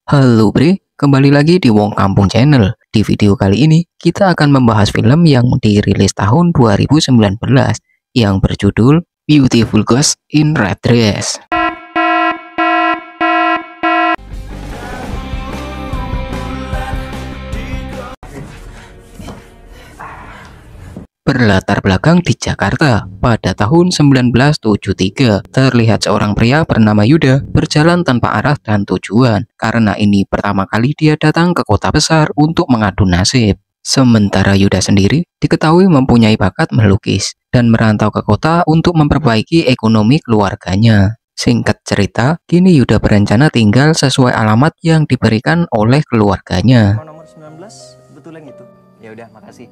Halo Bre, kembali lagi di Wong Kampung Channel. Di video kali ini, kita akan membahas film yang dirilis tahun 2019 yang berjudul Beautiful Ghost in Red Dress. Berlatar belakang di Jakarta pada tahun 1973, terlihat seorang pria bernama Yuda berjalan tanpa arah dan tujuan. Karena ini pertama kali dia datang ke kota besar untuk mengadu nasib. Sementara Yuda sendiri diketahui mempunyai bakat melukis dan merantau ke kota untuk memperbaiki ekonomi keluarganya. Singkat cerita, kini Yuda berencana tinggal sesuai alamat yang diberikan oleh keluarganya. Nomor 19 betul yang itu. Ya udah, makasih.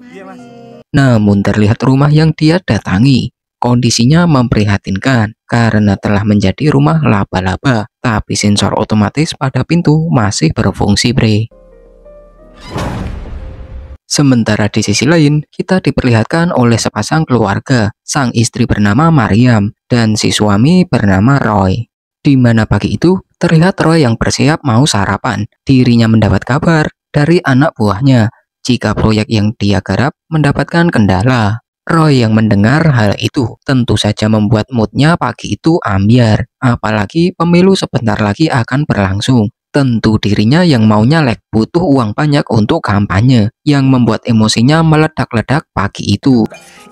Iya, Mas. Namun terlihat rumah yang dia datangi kondisinya memprihatinkan karena telah menjadi rumah laba-laba, tapi sensor otomatis pada pintu masih berfungsi, Bre. Sementara di sisi lain, kita diperlihatkan oleh sepasang keluarga, sang istri bernama Mariam dan si suami bernama Roy. Di mana pagi itu terlihat Roy yang bersiap mau sarapan. Dirinya mendapat kabar dari anak buahnya jika proyek yang dia garap mendapatkan kendala. Roy yang mendengar hal itu tentu saja membuat moodnya pagi itu ambyar. Apalagi pemilu sebentar lagi akan berlangsung. Tentu dirinya yang maunya butuh uang banyak untuk kampanye, yang membuat emosinya meledak-ledak pagi itu.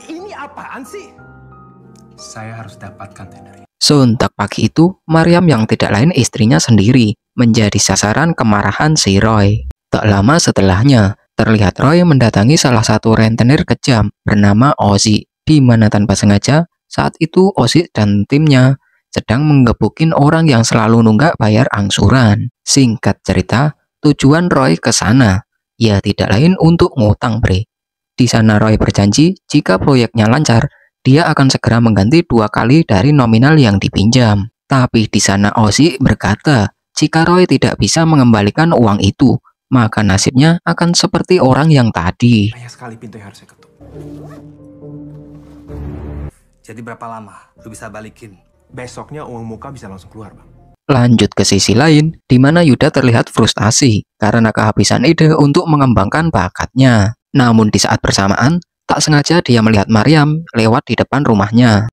Ini apaan sih? Saya harus dapatkan tender. Sontak pagi itu, Mariam yang tidak lain istrinya sendiri menjadi sasaran kemarahan si Roy. Tak lama setelahnya, terlihat Roy mendatangi salah satu rentenir kejam bernama Ozzy, di mana tanpa sengaja saat itu Ozzy dan timnya sedang menggebukin orang yang selalu nunggak bayar angsuran. Singkat cerita, tujuan Roy ke sana ya tidak lain untuk ngutang, Bre. Di sana Roy berjanji jika proyeknya lancar, dia akan segera mengganti 2 kali dari nominal yang dipinjam. Tapi di sana Ozzy berkata, jika Roy tidak bisa mengembalikan uang itu, maka nasibnya akan seperti orang yang tadi. Banyak sekali pintu yang harus saya ketuk. Jadi berapa lama lu bisa balikin? Besoknya uang muka bisa langsung keluar, Bang. Lanjut ke sisi lain, di mana Yuda terlihat frustasi karena kehabisan ide untuk mengembangkan bakatnya. Namun di saat bersamaan, tak sengaja dia melihat Mariam lewat di depan rumahnya.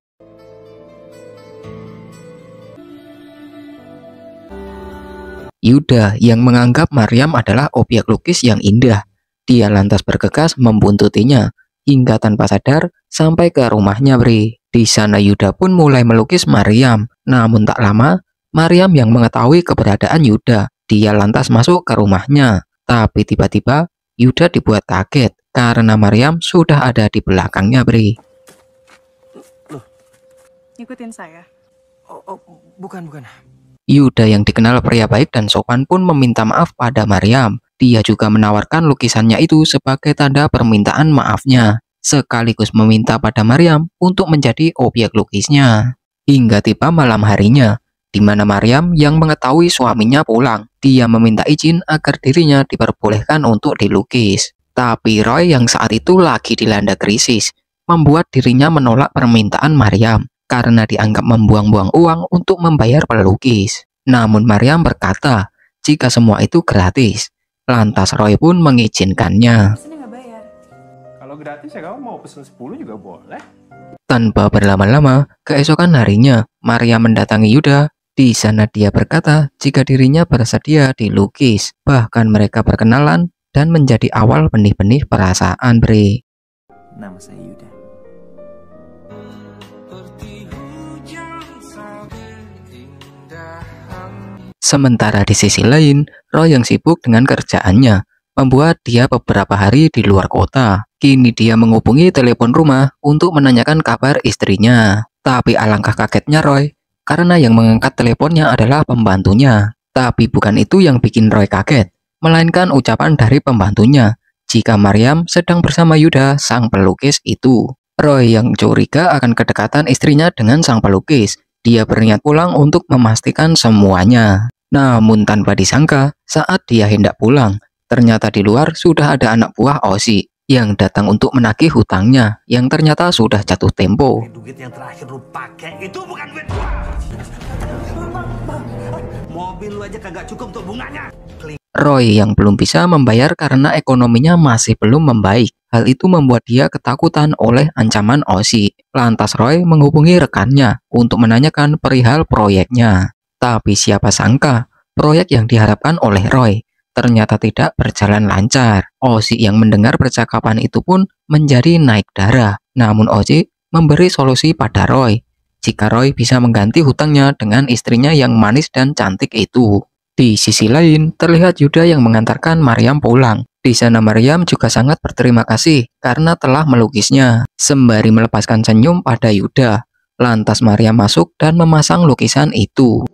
Yuda yang menganggap Mariam adalah objek lukis yang indah. Dia lantas bergegas membuntutinya hingga tanpa sadar sampai ke rumahnya, Bre. Di sana Yuda pun mulai melukis Mariam. Namun tak lama, Mariam yang mengetahui keberadaan Yuda, dia lantas masuk ke rumahnya. Tapi tiba-tiba Yuda dibuat kaget karena Mariam sudah ada di belakangnya, Bre. Ngikutin saya? Oh, bukan. Yuda yang dikenal pria baik dan sopan pun meminta maaf pada Mariam. Dia juga menawarkan lukisannya itu sebagai tanda permintaan maafnya, sekaligus meminta pada Mariam untuk menjadi objek lukisnya. Hingga tiba malam harinya, di mana Mariam yang mengetahui suaminya pulang, dia meminta izin agar dirinya diperbolehkan untuk dilukis. Tapi Roy yang saat itu lagi dilanda krisis, membuat dirinya menolak permintaan Mariam karena dianggap membuang-buang uang untuk membayar pelukis. Namun Mariam berkata jika semua itu gratis. Lantas Roy pun mengizinkannya. Pesennya nggak bayar. Kalau gratis ya kamu mau pesen 10 juga boleh. Tanpa berlama-lama, keesokan harinya Mariam mendatangi Yuda. Di sana dia berkata jika dirinya bersedia dilukis. Bahkan mereka berkenalan dan menjadi awal benih-benih perasaan, Bre. Nama saya Yuda. Sementara di sisi lain, Roy yang sibuk dengan kerjaannya membuat dia beberapa hari di luar kota. Kini dia menghubungi telepon rumah untuk menanyakan kabar istrinya. Tapi alangkah kagetnya Roy, karena yang mengangkat teleponnya adalah pembantunya. Tapi bukan itu yang bikin Roy kaget, melainkan ucapan dari pembantunya jika Mariam sedang bersama Yuda, sang pelukis itu. Roy yang curiga akan kedekatan istrinya dengan sang pelukis. Dia berniat pulang untuk memastikan semuanya. Namun tanpa disangka, saat dia hendak pulang, ternyata di luar sudah ada anak buah Ozzy yang datang untuk menagih hutangnya yang ternyata sudah jatuh tempo. Duit yang terakhir lu pakai itu bukan duit gua. Mobil lu aja kagak cukup untuk bunganya. Roy yang belum bisa membayar karena ekonominya masih belum membaik. Hal itu membuat dia ketakutan oleh ancaman Ozzy. Lantas Roy menghubungi rekannya untuk menanyakan perihal proyeknya. Tapi siapa sangka, proyek yang diharapkan oleh Roy ternyata tidak berjalan lancar. Ozzy yang mendengar percakapan itu pun menjadi naik darah. Namun Ozzy memberi solusi pada Roy. Jika Roy bisa mengganti hutangnya dengan istrinya yang manis dan cantik itu. Di sisi lain, terlihat Yuda yang mengantarkan Maryam pulang. Di sana Maryam juga sangat berterima kasih karena telah melukisnya. Sembari melepaskan senyum pada Yuda, lantas Maryam masuk dan memasang lukisan itu.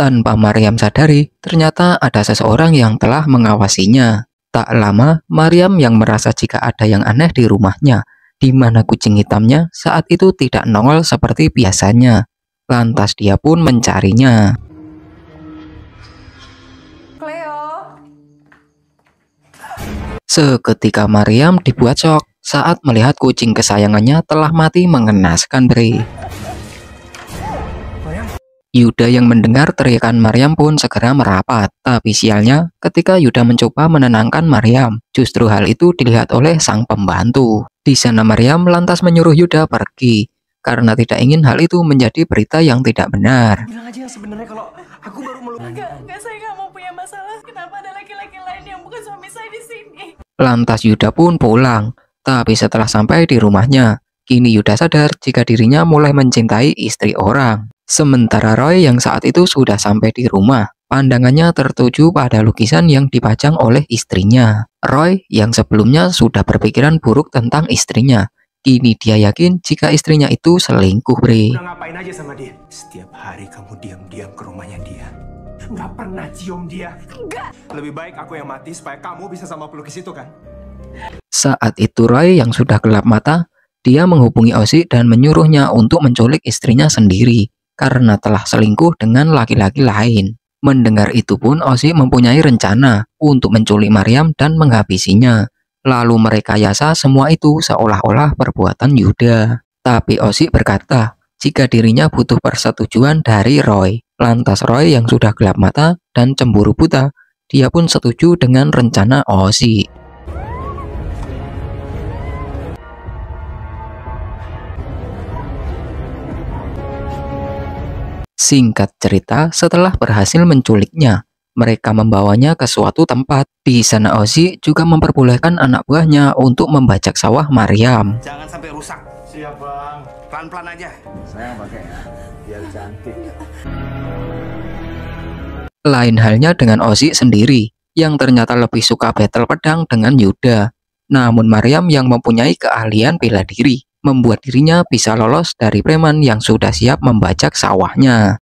Tanpa Maryam sadari, ternyata ada seseorang yang telah mengawasinya. Tak lama, Maryam yang merasa jika ada yang aneh di rumahnya, di mana kucing hitamnya saat itu tidak nongol seperti biasanya. Lantas dia pun mencarinya. Cleo. Seketika Maryam dibuat shock saat melihat kucing kesayangannya telah mati mengenaskan, Bre. Yuda yang mendengar teriakan Maryam pun segera merapat. Tapi sialnya, ketika Yuda mencoba menenangkan Maryam, justru hal itu dilihat oleh sang pembantu. Di sana Maryam lantas menyuruh Yuda pergi, karena tidak ingin hal itu menjadi berita yang tidak benar. Bilang aja yang sebenarnya kalau aku baru Enggak, saya nggak mau punya masalah. Kenapa ada laki-laki lain yang bukan suami saya di sini? Lantas Yuda pun pulang. Tapi setelah sampai di rumahnya, kini Yuda sadar jika dirinya mulai mencintai istri orang. Sementara Roy yang saat itu sudah sampai di rumah, pandangannya tertuju pada lukisan yang dipajang oleh istrinya. Roy yang sebelumnya sudah berpikiran buruk tentang istrinya, kini dia yakin jika istrinya itu selingkuh, Bre. udah ngapain aja sama dia? Setiap hari kamu diam-diam ke rumahnya dia. Nggak pernah cium dia. Enggak. Lebih baik aku yang mati supaya kamu bisa sama pelukis itu kan? Saat itu Roy yang sudah gelap mata, dia menghubungi Ozzy dan menyuruhnya untuk menculik istrinya sendiri karena telah selingkuh dengan laki-laki lain. Mendengar itu pun Ozzy mempunyai rencana untuk menculik Maryam dan menghabisinya. Lalu merekayasa semua itu seolah-olah perbuatan Yuda. Tapi Ozzy berkata jika dirinya butuh persetujuan dari Roy. Lantas Roy yang sudah gelap mata dan cemburu buta, dia pun setuju dengan rencana Ozzy. Singkat cerita, setelah berhasil menculiknya, mereka membawanya ke suatu tempat. Di sana Ozzy juga memperbolehkan anak buahnya untuk membajak sawah Maryam. Jangan sampai rusak. Siap bang. Pelan-pelan aja. Saya pakai ya, biar cantik. Lain halnya dengan Ozzy sendiri, yang ternyata lebih suka battle pedang dengan Yuda. Namun Maryam yang mempunyai keahlian bela diri, membuat dirinya bisa lolos dari preman yang sudah siap membajak sawahnya.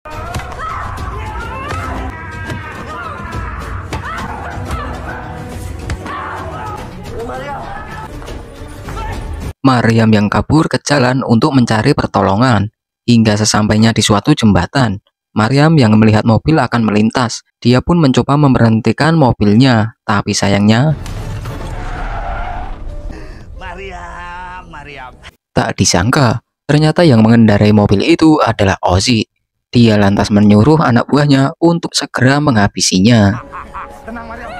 Maryam yang kabur ke jalan untuk mencari pertolongan. Hingga sesampainya di suatu jembatan, Maryam yang melihat mobil akan melintas. Dia pun mencoba memberhentikan mobilnya, tapi sayangnya Maryam. tak disangka, ternyata yang mengendarai mobil itu adalah Ozzy. Dia lantas menyuruh anak buahnya untuk segera menghabisinya. Tenang Maryam.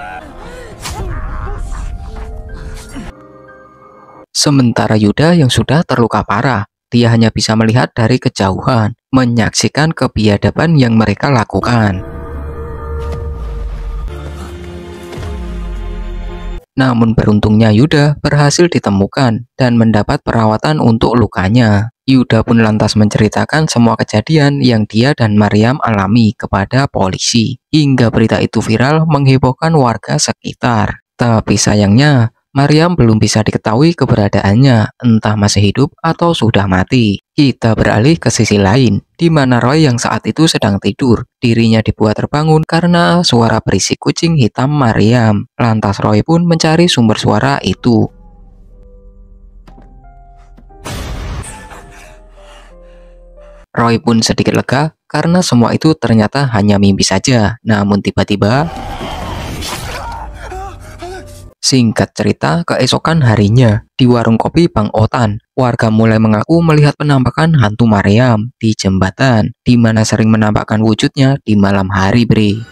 Sementara Yuda yang sudah terluka parah, dia hanya bisa melihat dari kejauhan, menyaksikan kebiadaban yang mereka lakukan. Namun beruntungnya Yuda berhasil ditemukan dan mendapat perawatan untuk lukanya. Yuda pun lantas menceritakan semua kejadian yang dia dan Maryam alami kepada polisi. Hingga berita itu viral menghebohkan warga sekitar. Tapi sayangnya, Maryam belum bisa diketahui keberadaannya, entah masih hidup atau sudah mati. Kita beralih ke sisi lain, di mana Roy yang saat itu sedang tidur. Dirinya dibuat terbangun karena suara berisik kucing hitam Maryam. Lantas Roy pun mencari sumber suara itu. Roy pun sedikit lega karena semua itu ternyata hanya mimpi saja. Namun tiba-tiba Singkat cerita, keesokan harinya, di warung kopi Bang Otan, warga mulai mengaku melihat penampakan hantu Mariam di jembatan, di mana sering menampakkan wujudnya di malam hari, Bre.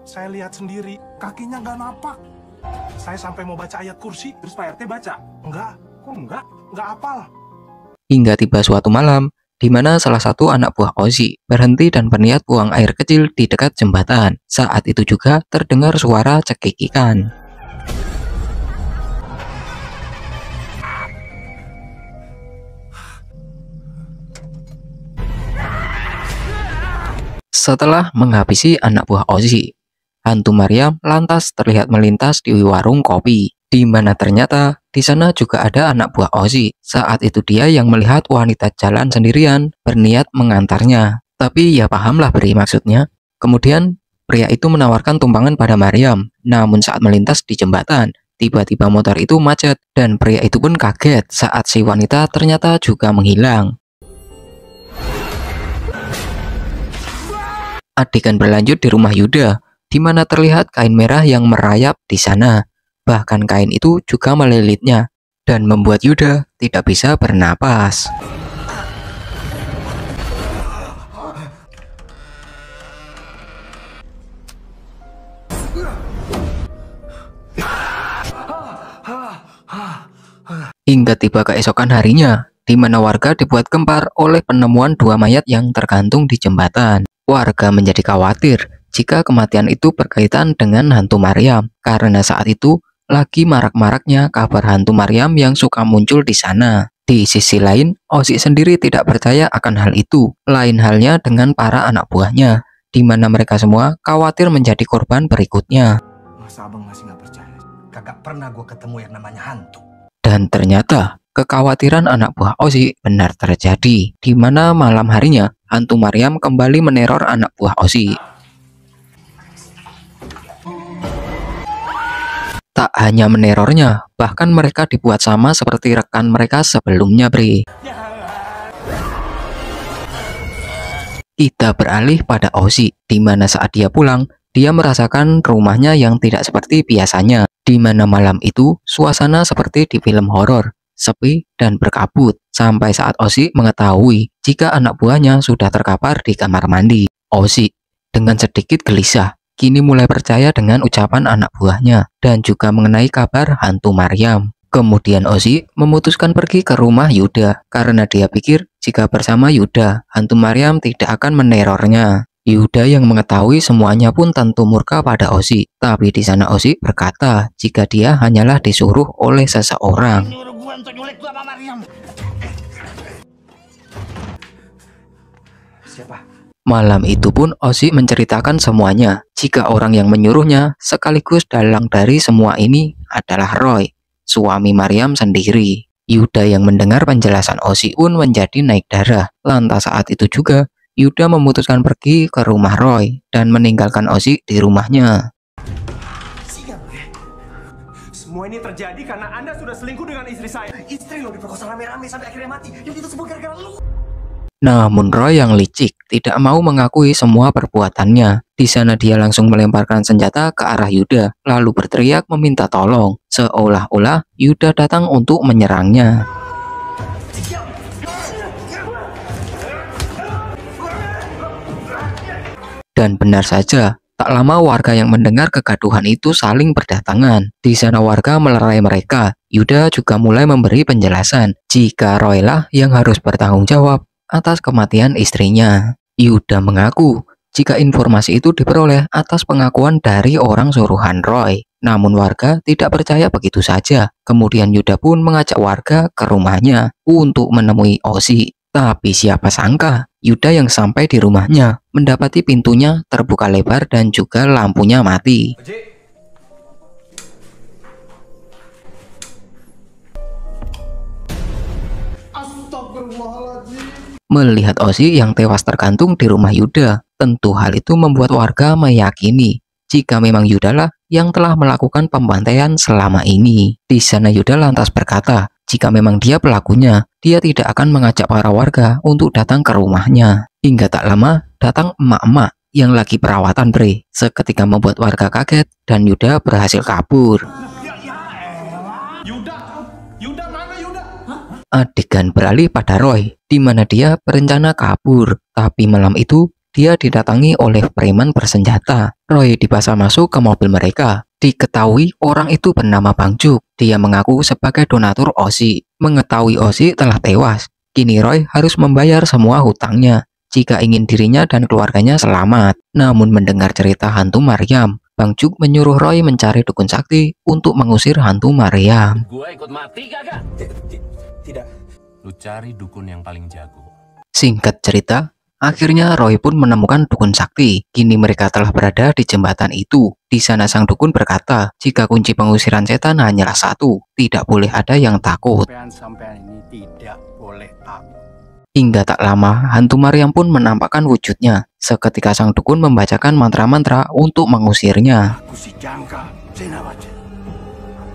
Saya lihat sendiri, kakinya nggak napak. Saya sampai mau baca ayat kursi, terus Pak RT baca. Enggak hafal. Hingga tiba suatu malam, di mana salah satu anak buah Ozzy berhenti dan berniat buang air kecil di dekat jembatan. Saat itu juga terdengar suara cekikikan. Setelah menghabisi anak buah Ozzy, hantu Mariam lantas terlihat melintas di warung kopi, di mana ternyata di sana juga ada anak buah Ozzy. Saat itu dia yang melihat wanita jalan sendirian berniat mengantarnya. Tapi ya pahamlah Bri maksudnya. Kemudian pria itu menawarkan tumpangan pada Mariam. Namun saat melintas di jembatan, tiba-tiba motor itu macet dan pria itu pun kaget saat si wanita ternyata juga menghilang. Adegan berlanjut di rumah Yuda, di mana terlihat kain merah yang merayap di sana. Bahkan kain itu juga melilitnya dan membuat Yuda tidak bisa bernapas. Hingga tiba keesokan harinya, di mana warga dibuat gempar oleh penemuan dua mayat yang tergantung di jembatan. Warga menjadi khawatir jika kematian itu berkaitan dengan hantu Mariam, karena saat itu lagi marak-maraknya kabar hantu Mariam yang suka muncul di sana. Di sisi lain, Ozzy sendiri tidak percaya akan hal itu. Lain halnya dengan para anak buahnya, di mana mereka semua khawatir menjadi korban berikutnya. Masa abang masih nggak percaya? Kagak pernah gue ketemu yang namanya hantu. Dan ternyata kekhawatiran anak buah Ozzy benar terjadi, di mana malam harinya hantu Mariam kembali meneror anak buah Ozzy. Tak hanya menerornya, bahkan mereka dibuat sama seperti rekan mereka sebelumnya, Bre. Kita beralih pada Ozzy, di mana saat dia pulang, dia merasakan rumahnya yang tidak seperti biasanya, di mana malam itu suasana seperti di film horor, sepi dan berkabut, sampai saat Ozzy mengetahui jika anak buahnya sudah terkapar di kamar mandi. Ozzy dengan sedikit gelisah kini mulai percaya dengan ucapan anak buahnya dan juga mengenai kabar hantu Mariam. Kemudian Ozzy memutuskan pergi ke rumah Yuda karena dia pikir jika bersama Yuda, hantu Mariam tidak akan menerornya. Yuda yang mengetahui semuanya pun tentu murka pada Ozzy, tapi di sana Ozzy berkata jika dia hanyalah disuruh oleh seseorang. Siapa? Malam itu pun Ozzy menceritakan semuanya jika orang yang menyuruhnya sekaligus dalang dari semua ini adalah Roy, suami Mariam sendiri. Yuda yang mendengar penjelasan Ozzy pun menjadi naik darah. Lantas saat itu juga Yuda memutuskan pergi ke rumah Roy dan meninggalkan Ozzy di rumahnya. Semua ini terjadi karena Anda sudah selingkuh dengan istri saya. Istri lo diperkosa rame-rame sampai akhirnya mati. Yang itu semua gara-gara lo. Namun Roy yang licik tidak mau mengakui semua perbuatannya. Di sana dia langsung melemparkan senjata ke arah Yuda, lalu berteriak meminta tolong, seolah-olah Yuda datang untuk menyerangnya. Dan benar saja, tak lama warga yang mendengar kegaduhan itu saling berdatangan. Di sana warga melerai mereka. Yuda juga mulai memberi penjelasan jika Roy lah yang harus bertanggung jawab atas kematian istrinya. Yuda mengaku jika informasi itu diperoleh atas pengakuan dari orang suruhan Roy. Namun warga tidak percaya begitu saja. Kemudian Yuda pun mengajak warga ke rumahnya untuk menemui Ozzy. Tapi siapa sangka Yuda yang sampai di rumahnya mendapati pintunya terbuka lebar dan juga lampunya mati. Melihat Ozzy yang tewas tergantung di rumah Yuda, tentu hal itu membuat warga meyakini jika memang Yuda lah yang telah melakukan pembantaian selama ini. Di sana Yuda lantas berkata, jika memang dia pelakunya, dia tidak akan mengajak para warga untuk datang ke rumahnya. Hingga tak lama, datang emak-emak yang lagi perawatan, Bre. Seketika membuat warga kaget dan Yuda berhasil kabur. Adegan beralih pada Roy, di mana dia berencana kabur. Tapi malam itu, dia didatangi oleh preman bersenjata. Roy dipaksa masuk ke mobil mereka. Diketahui orang itu bernama Bang Juk. Dia mengaku sebagai donatur Ozzy. Mengetahui Ozzy telah tewas, kini Roy harus membayar semua hutangnya jika ingin dirinya dan keluarganya selamat. Namun mendengar cerita hantu Maryam, Bang Juk menyuruh Roy mencari dukun sakti untuk mengusir hantu Maryam. Gua ikut mati kagak? Tidak. Lu cari dukun yang paling jago. Singkat cerita, akhirnya Roy pun menemukan dukun sakti. Kini mereka telah berada di jembatan itu. Di sana sang dukun berkata, jika kunci pengusiran setan hanyalah satu, tidak boleh ada yang takut. Sampean ini tidak boleh takut. Hingga tak lama, hantu Maryam pun menampakkan wujudnya. Seketika sang dukun membacakan mantra-mantra untuk mengusirnya. Aku si Jangka, Senawati.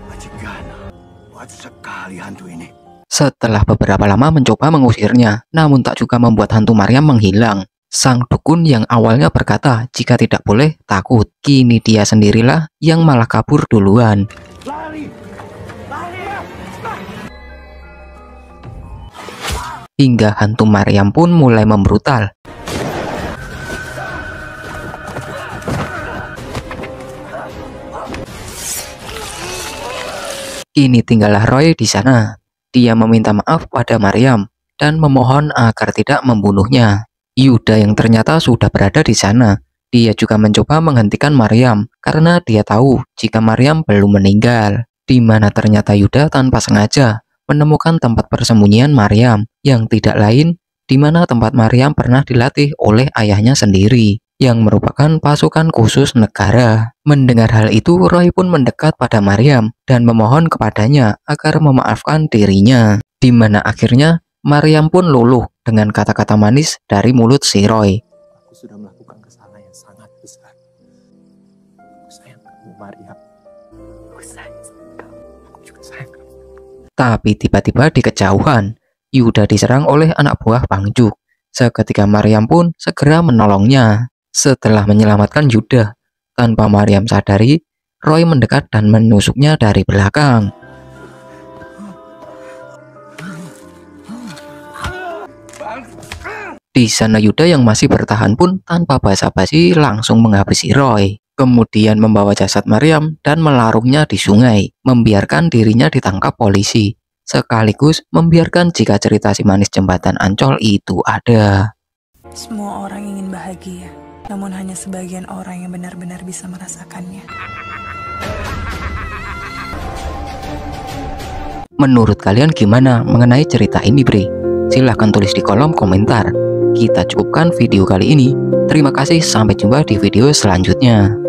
Majigana, kuat sekali hantu ini. Setelah beberapa lama mencoba mengusirnya, namun tak juga membuat hantu Maryam menghilang. Sang dukun yang awalnya berkata jika tidak boleh takut, kini dia sendirilah yang malah kabur duluan. Lari! Lari! Hingga hantu Maryam pun mulai membrutal. Kini tinggallah Roy di sana. Dia meminta maaf pada Maryam dan memohon agar tidak membunuhnya. Yuda yang ternyata sudah berada di sana. Dia juga mencoba menghentikan Maryam karena dia tahu jika Maryam belum meninggal. Di mana ternyata Yuda tanpa sengaja menemukan tempat persembunyian Maryam yang tidak lain di mana tempat Maryam pernah dilatih oleh ayahnya sendiri yang merupakan pasukan khusus negara. Mendengar hal itu, Roy pun mendekat pada Maryam dan memohon kepadanya agar memaafkan dirinya. Di mana akhirnya Maryam pun luluh dengan kata-kata manis dari mulut si Roy. Aku sudah melakukan kesalahan yang sangat besar. Aku sayang kamu, Maryam. Aku sayang kamu. Aku juga sayang kamu. Tapi tiba-tiba di kejauhan, Yuda diserang oleh anak buah Bang Juk. Seketika Maryam pun segera menolongnya. Setelah menyelamatkan Yuda, tanpa Maryam sadari, Roy mendekat dan menusuknya dari belakang. Di sana Yuda yang masih bertahan pun tanpa basa-basi langsung menghabisi Roy. Kemudian membawa jasad Maryam dan melarungnya di sungai, membiarkan dirinya ditangkap polisi. Sekaligus membiarkan jika cerita si manis jembatan Ancol itu ada. Semua orang ingin bahagia, namun hanya sebagian orang yang benar-benar bisa merasakannya. Menurut kalian gimana mengenai cerita ini, Bre? Silahkan tulis di kolom komentar. Kita cukupkan video kali ini. Terima kasih, sampai jumpa di video selanjutnya.